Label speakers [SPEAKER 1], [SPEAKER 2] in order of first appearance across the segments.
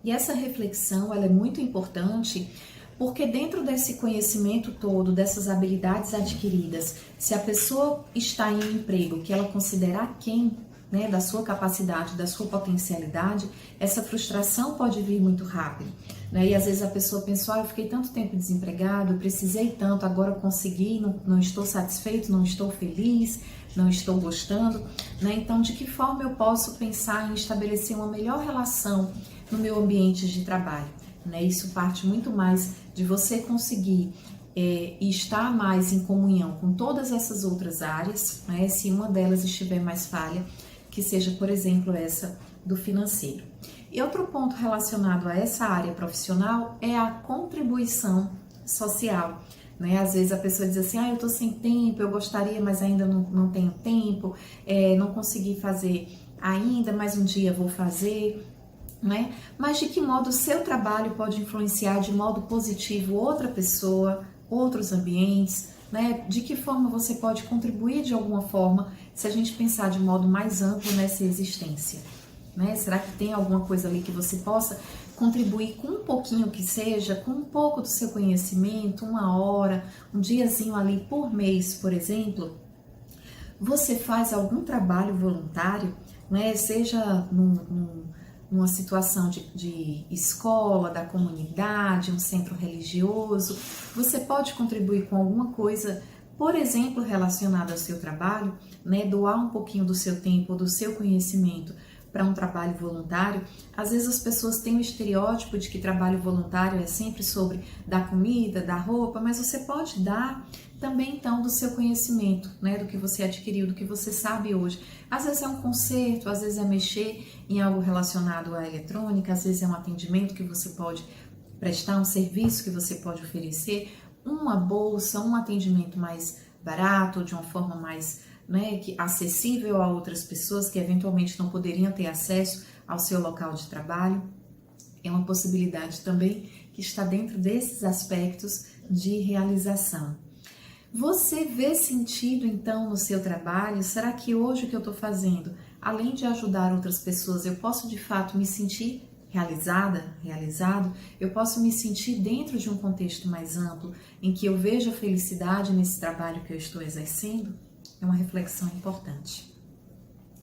[SPEAKER 1] E essa reflexão, ela é muito importante porque dentro desse conhecimento todo, dessas habilidades adquiridas, se a pessoa está em um emprego que ela considera aquém, né, da sua capacidade, da sua potencialidade, essa frustração pode vir muito rápido, né? E às vezes a pessoa pensa, eu fiquei tanto tempo desempregado, eu precisei tanto, agora eu consegui, não estou satisfeito, não estou feliz, não estou gostando, né? Então, de que forma eu posso pensar em estabelecer uma melhor relação no meu ambiente de trabalho, né? Isso parte muito mais de você conseguir estar mais em comunhão com todas essas outras áreas, né? Se uma delas estiver mais falha, que seja, por exemplo, essa do financeiro. E outro ponto relacionado a essa área profissional é a contribuição social, né? Às vezes a pessoa diz assim, eu tô sem tempo, eu gostaria, mas ainda não tenho tempo, não consegui fazer ainda, mas um dia vou fazer, né? Mas de que modo o seu trabalho pode influenciar de modo positivo outra pessoa, outros ambientes, né? De que forma você pode contribuir de alguma forma, se a gente pensar de modo mais amplo nessa existência, né? Será que tem alguma coisa ali que você possa contribuir com um pouquinho que seja, com um pouco do seu conhecimento, uma hora, um diazinho ali por mês, por exemplo? Você faz algum trabalho voluntário, né? Seja numa situação de escola, da comunidade, um centro religioso, você pode contribuir com alguma coisa, por exemplo, relacionada ao seu trabalho, né? Doar um pouquinho do seu tempo, do seu conhecimento para um trabalho voluntário. Às vezes as pessoas têm o estereótipo de que trabalho voluntário é sempre sobre dar comida, dar roupa, mas você pode dar também então do seu conhecimento, né, do que você adquiriu, do que você sabe hoje. Às vezes é um conserto, às vezes é mexer em algo relacionado à eletrônica, às vezes é um atendimento que você pode prestar, um serviço que você pode oferecer, uma bolsa, um atendimento mais barato, de uma forma mais, né, acessível a outras pessoas que eventualmente não poderiam ter acesso ao seu local de trabalho. É uma possibilidade também que está dentro desses aspectos de realização. Você vê sentido então no seu trabalho? Será que hoje o que eu estou fazendo, além de ajudar outras pessoas, eu posso de fato me sentir realizada, realizado? Eu posso me sentir dentro de um contexto mais amplo, em que eu vejo a felicidade nesse trabalho que eu estou exercendo? É uma reflexão importante.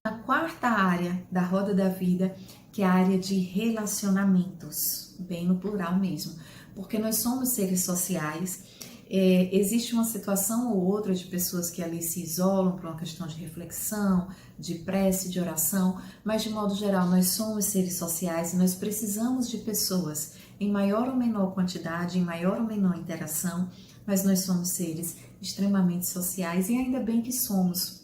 [SPEAKER 1] A quarta área da roda da vida, que é a área de relacionamentos, bem no plural mesmo, porque nós somos seres sociais. Existe uma situação ou outra de pessoas que ali se isolam por uma questão de reflexão, de prece, de oração, mas de modo geral nós somos seres sociais e nós precisamos de pessoas em maior ou menor quantidade, em maior ou menor interação, mas nós somos seres extremamente sociais e ainda bem que somos.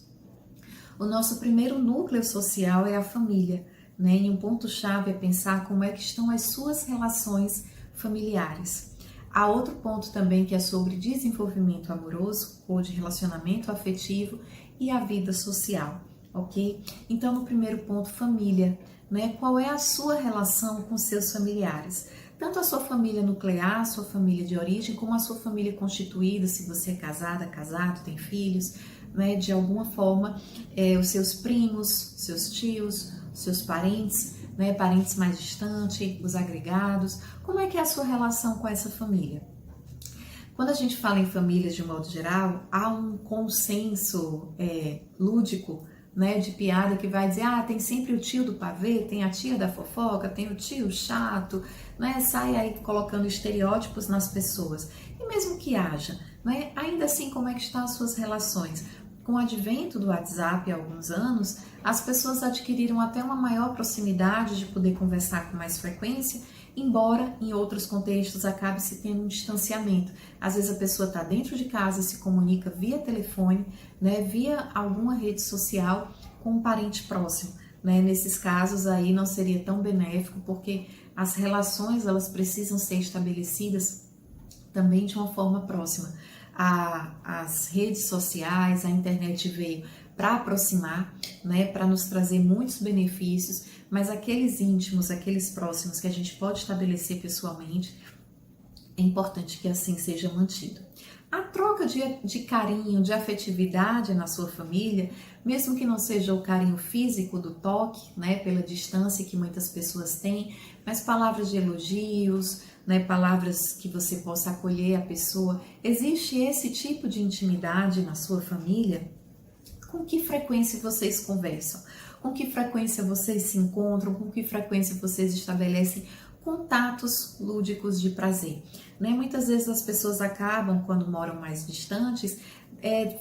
[SPEAKER 1] O nosso primeiro núcleo social é a família, né? E um ponto-chave é pensar como é que estão as suas relações familiares. Há outro ponto também que é sobre desenvolvimento amoroso ou de relacionamento afetivo e a vida social, ok? Então, no primeiro ponto, família, né? Qual é a sua relação com seus familiares? Tanto a sua família nuclear, a sua família de origem, como a sua família constituída, se você é casada, casado, tem filhos, né? De alguma forma, os seus primos, seus tios, seus parentes, né, parentes mais distantes, os agregados. Como é que é a sua relação com essa família? Quando a gente fala em famílias de um modo geral, há um consenso lúdico, né, de piada que vai dizer, tem sempre o tio do pavê, tem a tia da fofoca, tem o tio chato, né, sai aí colocando estereótipos nas pessoas. E mesmo que haja, né, ainda assim, como é que estão as suas relações? Com o advento do WhatsApp há alguns anos, as pessoas adquiriram até uma maior proximidade de poder conversar com mais frequência, embora em outros contextos acabe se tendo um distanciamento. Às vezes a pessoa está dentro de casa e se comunica via telefone, né, via alguma rede social com um parente próximo, né? Nesses casos aí não seria tão benéfico, porque as relações elas precisam ser estabelecidas também de uma forma próxima. As redes sociais, a internet veio para aproximar, né, para nos trazer muitos benefícios, mas aqueles íntimos, aqueles próximos que a gente pode estabelecer pessoalmente, é importante que assim seja mantido. a troca de carinho, de afetividade na sua família, mesmo que não seja o carinho físico do toque, né, pela distância que muitas pessoas têm, mas palavras de elogios, né, palavras que você possa acolher a pessoa. Existe esse tipo de intimidade na sua família? Com que frequência vocês conversam? Com que frequência vocês se encontram? Com que frequência vocês estabelecem contatos lúdicos de prazer? Né? Muitas vezes as pessoas acabam, quando moram mais distantes,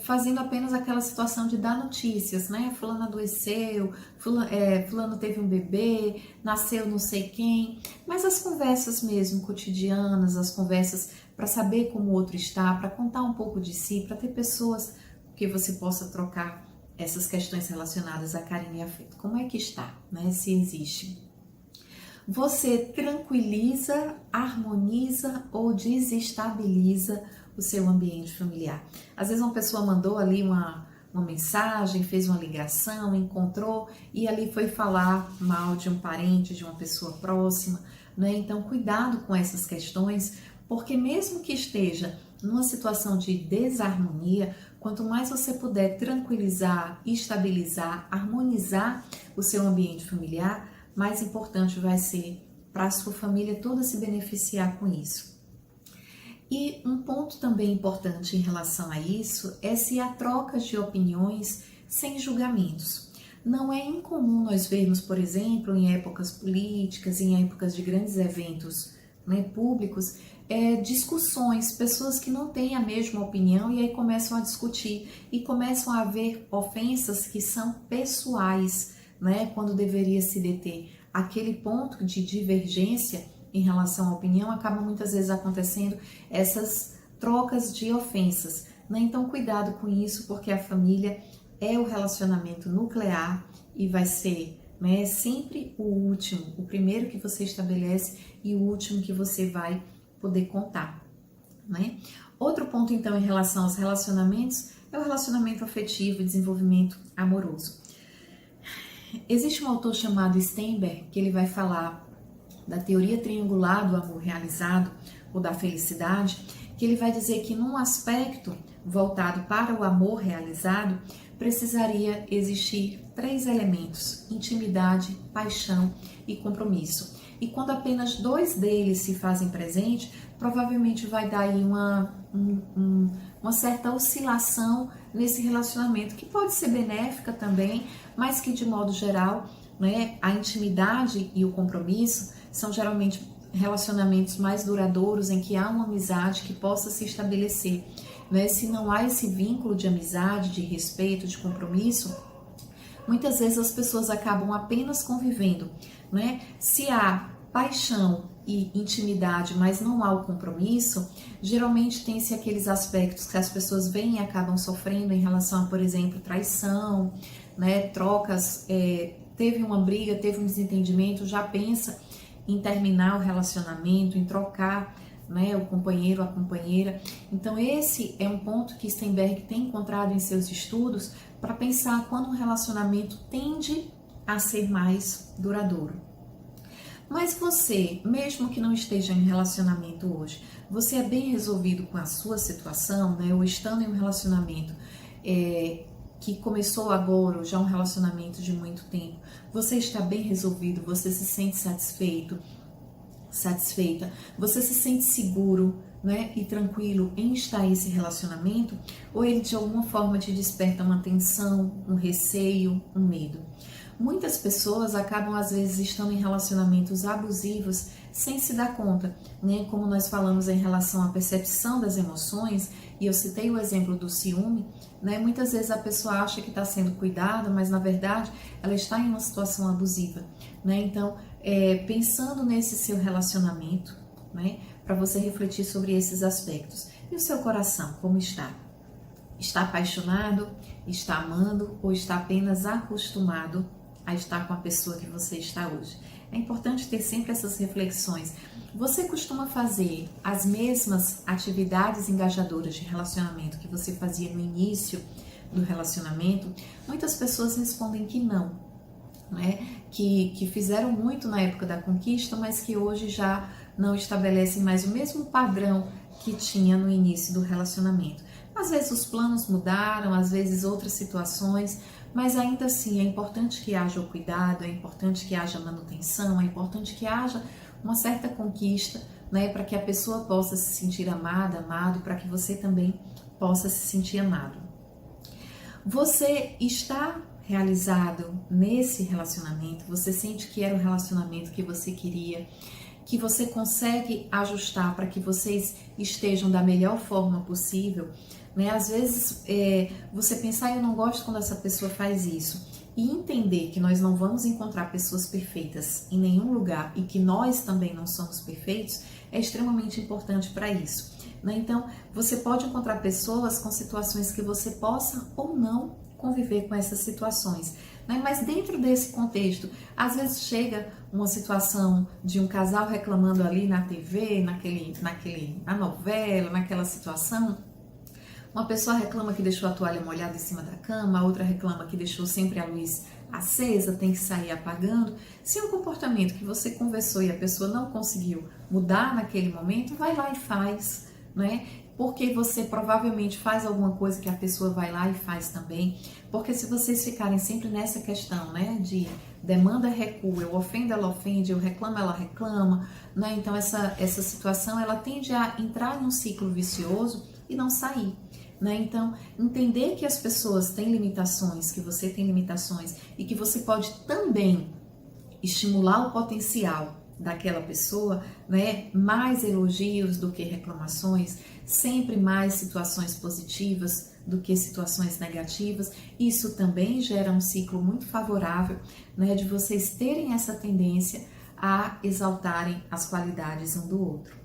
[SPEAKER 1] fazendo apenas aquela situação de dar notícias, né? Fulano adoeceu, fulano teve um bebê, nasceu não sei quem, mas as conversas mesmo cotidianas, as conversas para saber como o outro está, para contar um pouco de si, para ter pessoas que você possa trocar essas questões relacionadas a carinho e afeto. Como é que está, né? Se existe. Você tranquiliza, harmoniza ou desestabiliza o seu ambiente familiar. Às vezes uma pessoa mandou ali uma mensagem, fez uma ligação, encontrou e ali foi falar mal de um parente, de uma pessoa próxima, né? Então cuidado com essas questões, porque mesmo que esteja numa situação de desarmonia, quanto mais você puder tranquilizar, estabilizar, harmonizar o seu ambiente familiar, mais importante vai ser para a sua família toda se beneficiar com isso. E um ponto também importante em relação a isso é se há trocas de opiniões sem julgamentos. Não é incomum nós vermos, por exemplo, em épocas políticas, em épocas de grandes eventos, né, públicos, discussões, pessoas que não têm a mesma opinião e aí começam a discutir e começam a haver ofensas que são pessoais, né, quando deveria se deter. Aquele ponto de divergência em relação à opinião acaba muitas vezes acontecendo essas trocas de ofensas, né? Então cuidado com isso, porque a família é o relacionamento nuclear e vai ser, né, sempre o último, o primeiro que você estabelece e o último que você vai poder contar, né? Outro ponto então em relação aos relacionamentos é o relacionamento afetivo e desenvolvimento amoroso. Existe um autor chamado Steinberg que ele vai falar da teoria triangular do amor realizado ou da felicidade, que ele vai dizer que num aspecto voltado para o amor realizado, precisaria existir 3 elementos: intimidade, paixão e compromisso. E quando apenas 2 deles se fazem presente, provavelmente vai dar aí uma certa oscilação nesse relacionamento, que pode ser benéfica também, mas que de modo geral, né, a intimidade e o compromisso são geralmente relacionamentos mais duradouros, em que há uma amizade que possa se estabelecer, né? Se não há esse vínculo de amizade, de respeito, de compromisso, muitas vezes as pessoas acabam apenas convivendo, né? Se há paixão e intimidade, mas não há o compromisso, geralmente tem-se aqueles aspectos que as pessoas veem e acabam sofrendo em relação a, por exemplo, traição, né? Trocas, teve uma briga, teve um desentendimento, já pensa em terminar o relacionamento, em trocar, né, o companheiro, a companheira. Então esse é um ponto que Steinberg tem encontrado em seus estudos para pensar quando um relacionamento tende a ser mais duradouro. Mas você, mesmo que não esteja em relacionamento hoje, você é bem resolvido com a sua situação, né, ou estando em um relacionamento que começou agora, ou já um relacionamento de muito tempo, você está bem resolvido, você se sente satisfeito, satisfeita, você se sente seguro, né, e tranquilo em estar em esse relacionamento, ou ele de alguma forma te desperta uma tensão, um receio, um medo? Muitas pessoas acabam às vezes estando em relacionamentos abusivos sem se dar conta, né? Como nós falamos em relação à percepção das emoções, e eu citei o exemplo do ciúme, né? Muitas vezes a pessoa acha que está sendo cuidada, mas na verdade ela está em uma situação abusiva, né? Então, pensando nesse seu relacionamento, né? Para você refletir sobre esses aspectos. E o seu coração, como está? Está apaixonado? Está amando? Ou está apenas acostumado a estar com a pessoa que você está hoje? É importante ter sempre essas reflexões. Você costuma fazer as mesmas atividades engajadoras de relacionamento que você fazia no início do relacionamento? Muitas pessoas respondem que não, né? Que fizeram muito na época da conquista, mas que hoje já não estabelecem mais o mesmo padrão que tinha no início do relacionamento. Às vezes os planos mudaram, às vezes outras situações, mas ainda assim é importante que haja o cuidado, é importante que haja manutenção, é importante que haja uma certa conquista, né, para que a pessoa possa se sentir amada, amado, para que você também possa se sentir amado. Você está realizado nesse relacionamento? Você sente que era o relacionamento que você queria, que você consegue ajustar para que vocês estejam da melhor forma possível, né? Às vezes você pensar, eu não gosto quando essa pessoa faz isso, e entender que nós não vamos encontrar pessoas perfeitas em nenhum lugar e que nós também não somos perfeitos é extremamente importante para isso, né? Então, você pode encontrar pessoas com situações que você possa ou não conviver com essas situações, né? Mas dentro desse contexto, às vezes chega uma situação de um casal reclamando ali na TV, na novela, naquela situação. Uma pessoa reclama que deixou a toalha molhada em cima da cama, a outra reclama que deixou sempre a luz acesa, tem que sair apagando. Se é um comportamento que você conversou e a pessoa não conseguiu mudar naquele momento, vai lá e faz, né? Porque você provavelmente faz alguma coisa que a pessoa vai lá e faz também. Porque se vocês ficarem sempre nessa questão, né, de demanda, recua, eu ofendo, ela ofende, eu reclamo, ela reclama, né? Então essa situação ela tende a entrar num ciclo vicioso e não sair. Né? Então, entender que as pessoas têm limitações, que você tem limitações e que você pode também estimular o potencial daquela pessoa, né? Mais elogios do que reclamações, sempre mais situações positivas do que situações negativas. Isso também gera um ciclo muito favorável, né? De vocês terem essa tendência a exaltarem as qualidades um do outro.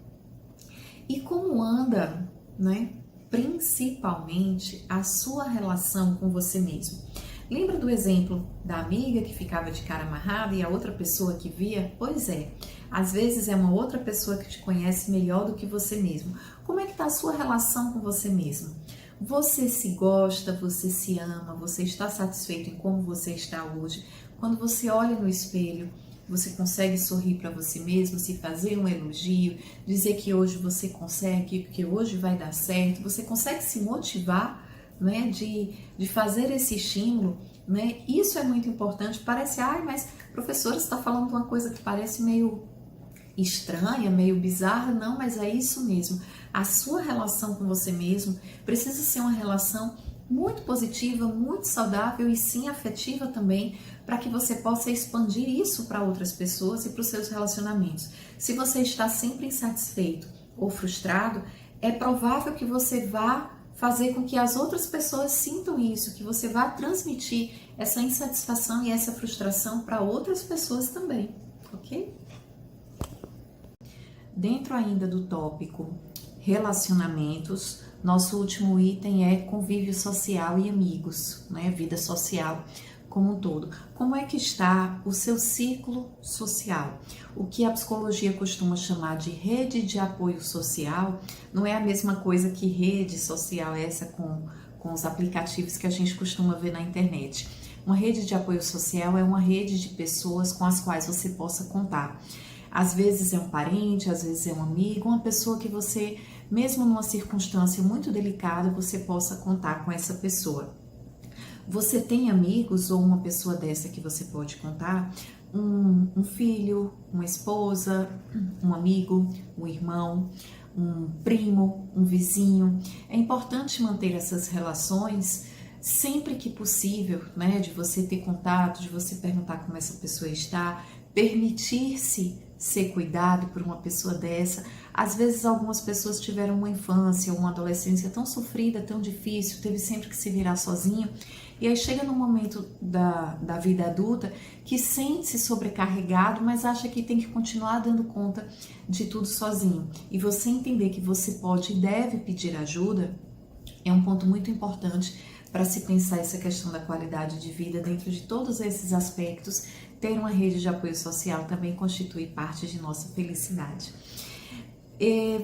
[SPEAKER 1] E como anda, né? Principalmente a sua relação com você mesmo. Lembra do exemplo da amiga que ficava de cara amarrada e a outra pessoa que via? Pois é, às vezes é uma outra pessoa que te conhece melhor do que você mesmo. Como é que está a sua relação com você mesmo? Você se gosta, você se ama, você está satisfeito em como você está hoje? Quando você olha no espelho, você consegue sorrir para você mesmo, se fazer um elogio, dizer que hoje você consegue, que hoje vai dar certo, você consegue se motivar, né, de fazer esse estímulo, né? Isso é muito importante. Parece, mas professora, você está falando de uma coisa que parece meio estranha, meio bizarra. Não, mas é isso mesmo. A sua relação com você mesmo precisa ser uma relação muito positiva, muito saudável e sim afetiva também, para que você possa expandir isso para outras pessoas e para os seus relacionamentos. Se você está sempre insatisfeito ou frustrado, é provável que você vá fazer com que as outras pessoas sintam isso, que você vá transmitir essa insatisfação e essa frustração para outras pessoas também, ok? Dentro ainda do tópico relacionamentos, nosso último item é convívio social e amigos, né? Vida social como um todo. Como é que está o seu ciclo social? O que a psicologia costuma chamar de rede de apoio social não é a mesma coisa que rede social essa com os aplicativos que a gente costuma ver na internet. Uma rede de apoio social é uma rede de pessoas com as quais você possa contar. Às vezes é um parente, às vezes é um amigo, uma pessoa que você, mesmo numa circunstância muito delicada, você possa contar com essa pessoa. Você tem amigos ou uma pessoa dessa que você pode contar? Um filho, uma esposa, um amigo, um irmão, um primo, um vizinho. É importante manter essas relações sempre que possível, né? De você ter contato, de você perguntar como essa pessoa está, permitir-se ser cuidado por uma pessoa dessa. Às vezes algumas pessoas tiveram uma infância ou uma adolescência tão sofrida, tão difícil, teve sempre que se virar sozinho, e aí chega no momento da vida adulta que sente-se sobrecarregado, mas acha que tem que continuar dando conta de tudo sozinho. E você entender que você pode e deve pedir ajuda é um ponto muito importante para se pensar essa questão da qualidade de vida dentro de todos esses aspectos. Ter uma rede de apoio social também constitui parte de nossa felicidade.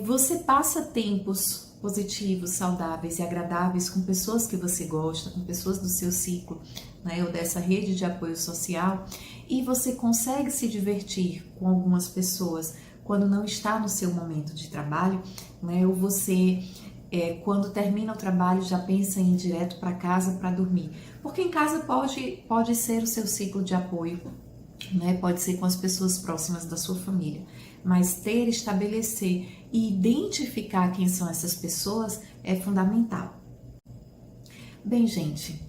[SPEAKER 1] Você passa tempos positivos, saudáveis e agradáveis com pessoas que você gosta, com pessoas do seu ciclo, né, ou dessa rede de apoio social, e você consegue se divertir com algumas pessoas quando não está no seu momento de trabalho, né? Ou você, quando termina o trabalho, já pensa em ir direto para casa para dormir. Porque em casa pode ser o seu ciclo de apoio, né? Pode ser com as pessoas próximas da sua família. Mas estabelecer e identificar quem são essas pessoas é fundamental. Bem, gente,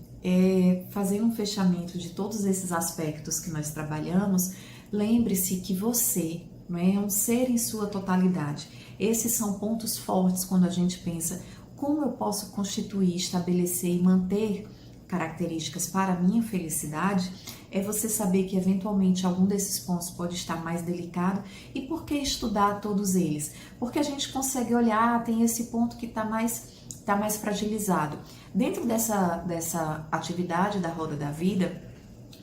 [SPEAKER 1] fazendo um fechamento de todos esses aspectos que nós trabalhamos, lembre-se que você, é um ser em sua totalidade. Esses são pontos fortes quando a gente pensa como eu posso constituir, estabelecer e manter características para a minha felicidade. É você saber que eventualmente algum desses pontos pode estar mais delicado. E por que estudar todos eles? Porque a gente consegue olhar, tem esse ponto que está mais fragilizado. Dentro dessa atividade da roda da vida,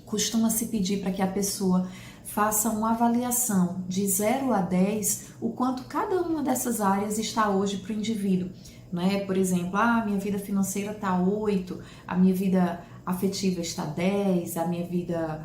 [SPEAKER 1] costuma-se pedir para que a pessoa faça uma avaliação de 0 a 10, o quanto cada uma dessas áreas está hoje para o indivíduo. Né? Por exemplo, a minha vida financeira está 8, a minha vida afetiva está 10, a minha vida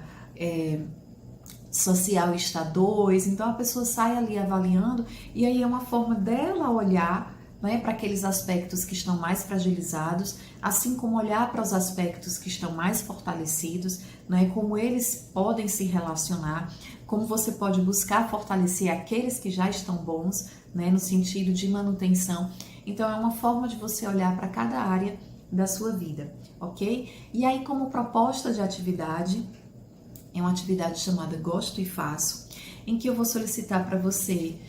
[SPEAKER 1] social está 2. Então a pessoa sai ali avaliando, e aí é uma forma dela olhar, né, para aqueles aspectos que estão mais fragilizados, assim como olhar para os aspectos que estão mais fortalecidos, né, como eles podem se relacionar, como você pode buscar fortalecer aqueles que já estão bons, né, no sentido de manutenção. Então é uma forma de você olhar para cada área da sua vida, ok? E aí, como proposta de atividade, é uma atividade chamada Gosto e Faço, em que eu vou solicitar para você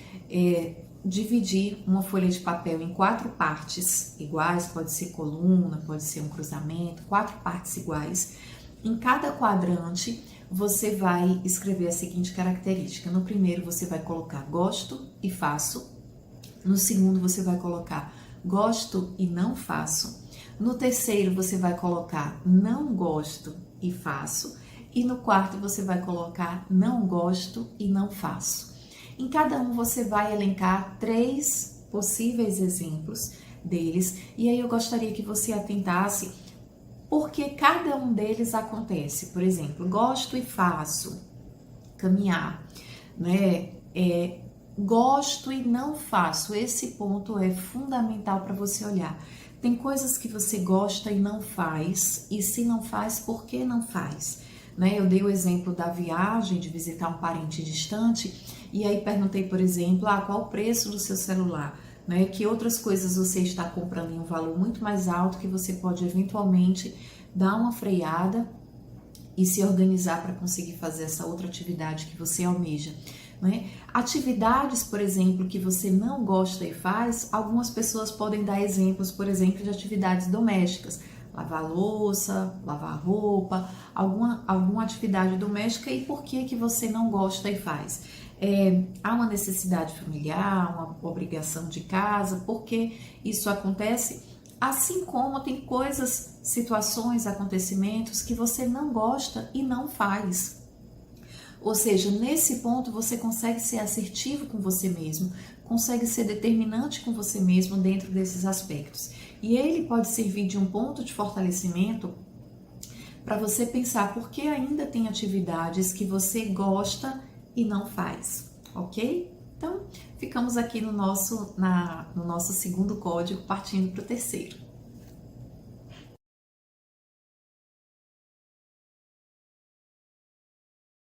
[SPEAKER 1] dividir uma folha de papel em 4 partes iguais, pode ser coluna, pode ser um cruzamento, 4 partes iguais. Em cada quadrante, você vai escrever a seguinte característica. No primeiro, você vai colocar gosto e faço. No segundo, você vai colocar gosto e não faço. No terceiro, você vai colocar não gosto e faço. E no quarto, você vai colocar não gosto e não faço. Em cada um, você vai elencar 3 possíveis exemplos deles. E aí eu gostaria que você atentasse porque cada um deles acontece. Por exemplo, gosto e faço, caminhar, né? Gosto e não faço, esse ponto é fundamental para você olhar. Tem coisas que você gosta e não faz, e se não faz, por que não faz? Né? Eu dei o exemplo da viagem, de visitar um parente distante, e aí perguntei, por exemplo, qual o preço do seu celular? Né? Que outras coisas você está comprando em um valor muito mais alto que você pode eventualmente dar uma freada e se organizar para conseguir fazer essa outra atividade que você almeja. Né? Atividades, por exemplo, que você não gosta e faz, algumas pessoas podem dar exemplos, por exemplo, de atividades domésticas, lavar louça, lavar roupa, alguma atividade doméstica, e por que você não gosta e faz? Há uma necessidade familiar, uma obrigação de casa, por que isso acontece? Assim como tem coisas, situações, acontecimentos que você não gosta e não faz. Ou seja, nesse ponto você consegue ser assertivo com você mesmo, consegue ser determinante com você mesmo dentro desses aspectos. E ele pode servir de um ponto de fortalecimento para você pensar por que ainda tem atividades que você gosta e não faz, ok? Então, ficamos aqui no nosso segundo código, partindo para o terceiro.